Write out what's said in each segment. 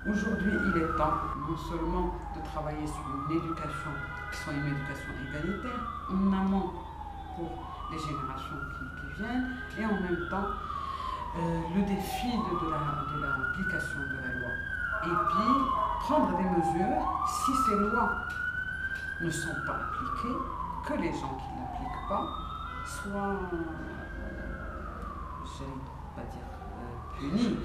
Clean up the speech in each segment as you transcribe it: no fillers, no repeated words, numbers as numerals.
Aujourd'hui, il est temps non seulement de travailler sur une éducation qui soit une éducation égalitaire, en amont pour les générations qui viennent, et en même temps le défi de l'application de la loi. Et puis prendre des mesures si ces lois ne sont pas appliquées, que les gens qui ne l'appliquent pas soient, je ne vais pas dire punis,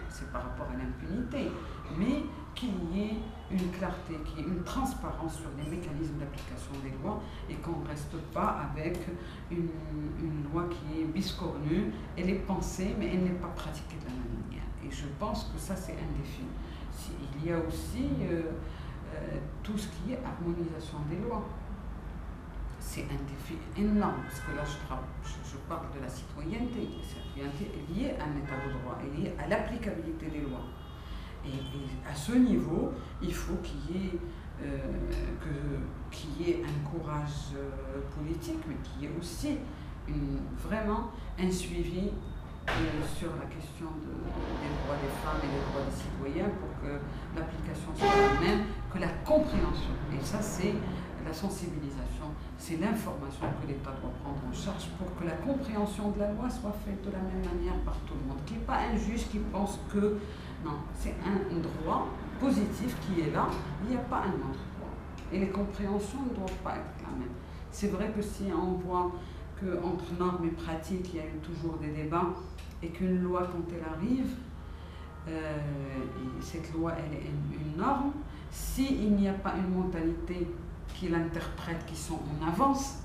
c'est par rapport à l'impunité, mais qu'il y ait une clarté, qu'il y ait une transparence sur les mécanismes d'application des lois et qu'on ne reste pas avec une loi qui est biscornue, elle est pensée mais elle n'est pas pratiquée de la même manière. Et je pense que ça c'est un défi. Il y a aussi tout ce qui est harmonisation des lois. C'est un défi énorme, parce que là je parle de la citoyenneté. La citoyenneté est liée à un état de droit, est liée à l'applicabilité des lois. Et à ce niveau, il faut qu'il y ait un courage politique, mais qu'il y ait aussi vraiment un suivi sur la question des droits des femmes et des droits des citoyens pour que l'application soit la même, que la compréhension. Et ça, c'est la sensibilisation, c'est l'information que l'État doit prendre en charge pour que la compréhension de la loi soit faite de la même manière par tout le monde. Qu'il n'y ait pas un juge qui pense que non, c'est un droit positif qui est là, il n'y a pas un autre droit. Et les compréhensions ne doivent pas être la même. C'est vrai que si on voit qu'entre normes et pratiques, il y a eu toujours des débats, et qu'une loi, quand elle arrive, et cette loi, elle est une norme, s'il n'y a pas une mentalité qui l'interprète, qui sont en avance,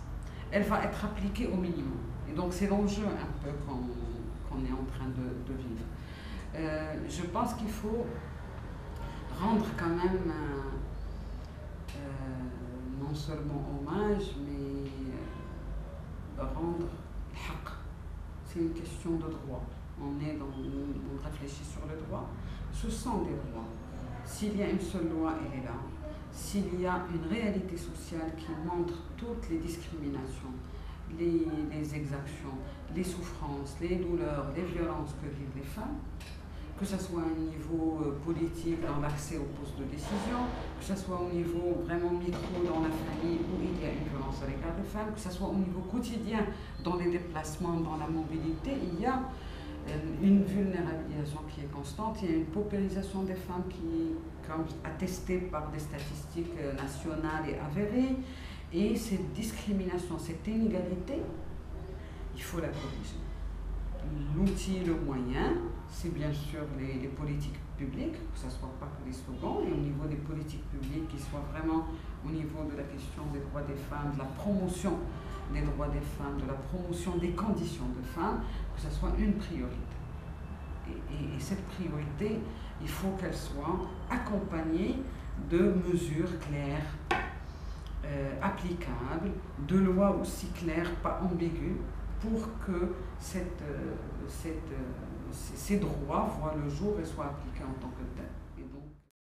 elle va être appliquée au minimum. Et donc c'est l'enjeu un peu qu'on est en train de vivre. Je pense qu'il faut rendre quand même non seulement hommage, mais rendre haq. C'est une question de droit. On réfléchit sur le droit. Ce sont des droits. S'il y a une seule loi, elle est là. S'il y a une réalité sociale qui montre toutes les discriminations, les exactions, les souffrances, les douleurs, les violences que vivent les femmes, que ce soit au niveau politique dans l'accès aux postes de décision, que ce soit au niveau vraiment micro dans la famille où il y a une violence à l'égard des femmes, que ce soit au niveau quotidien dans les déplacements, dans la mobilité, il y a une vulnérabilisation qui est constante, il y a une paupérisation des femmes qui est comme attestée par des statistiques nationales et avérées, et cette discrimination, cette inégalité, il faut la corriger. L'outil, le moyen, c'est bien sûr les politiques publiques, que ce ne soit pas que des slogans, et au niveau des politiques publiques, qui soient vraiment au niveau de la question des droits des femmes, de la promotion des droits des femmes, de la promotion des conditions de femmes, que ce soit une priorité. Et cette priorité, il faut qu'elle soit accompagnée de mesures claires, applicables, de lois aussi claires, pas ambiguës, pour que ces droits voient le jour et soient appliqués en tant que tels.